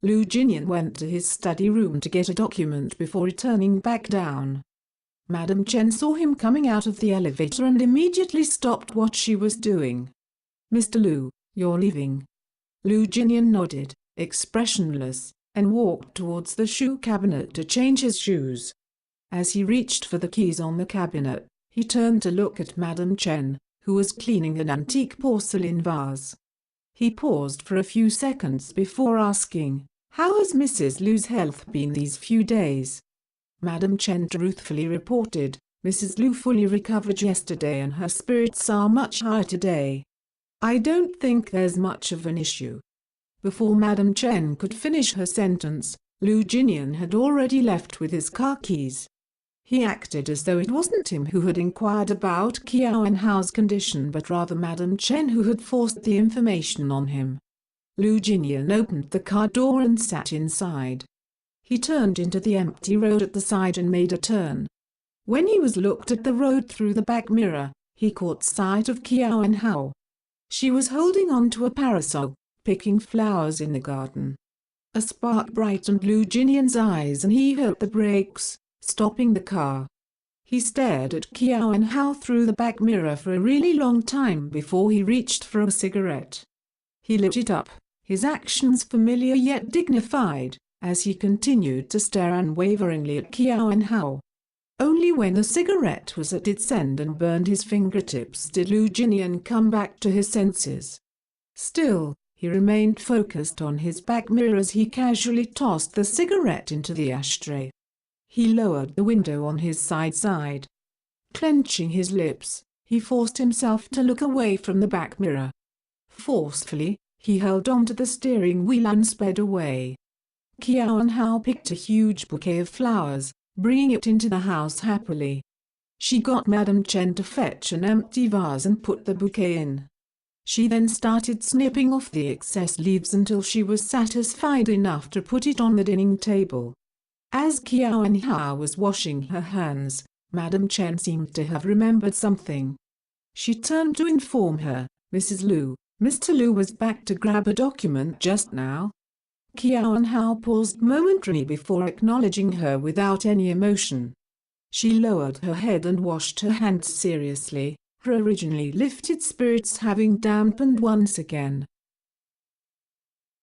Lu Jinian went to his study room to get a document before returning back down. Madam Chen saw him coming out of the elevator and immediately stopped what she was doing. "Mr. Lu, you're leaving." Lu Jinian nodded, expressionless, and walked towards the shoe cabinet to change his shoes. As he reached for the keys on the cabinet, he turned to look at Madam Chen, who was cleaning an antique porcelain vase. He paused for a few seconds before asking, "How has Mrs. Lu's health been these few days?" Madam Chen truthfully reported, "Mrs. Lu fully recovered yesterday and her spirits are much higher today. I don't think there's much of an issue." Before Madam Chen could finish her sentence, Lu Jinian had already left with his car keys. He acted as though it wasn't him who had inquired about Qiao and Hao's condition but rather Madam Chen who had forced the information on him. Lu Jinian opened the car door and sat inside. He turned into the empty road at the side and made a turn. When he looked at the road through the back mirror, he caught sight of Qiao and Hao. She was holding on to a parasol, picking flowers in the garden. A spark brightened Lu Jinian's eyes and he hit the brakes, stopping the car. He stared at Qiao and Hao through the back mirror for a really long time before he reached for a cigarette. He lit it up, his actions familiar yet dignified, as he continued to stare unwaveringly at Qiao and Hao. Only when the cigarette was at its end and burned his fingertips did Lu Jinian come back to his senses. Still, he remained focused on his back mirror as he casually tossed the cigarette into the ashtray. He lowered the window on his side. Clenching his lips, he forced himself to look away from the back mirror. Forcefully, he held onto the steering wheel and sped away. Qiao and Hao picked a huge bouquet of flowers, bringing it into the house happily. She got Madam Chen to fetch an empty vase and put the bouquet in. She then started snipping off the excess leaves until she was satisfied enough to put it on the dining table. As Qiao and Hao was washing her hands, Madam Chen seemed to have remembered something. She turned to inform her, "Mrs. Lu, Mr. Lu was back to grab a document just now." Qiao and Hao paused momentarily before acknowledging her without any emotion. She lowered her head and washed her hands seriously, her originally lifted spirits having dampened once again.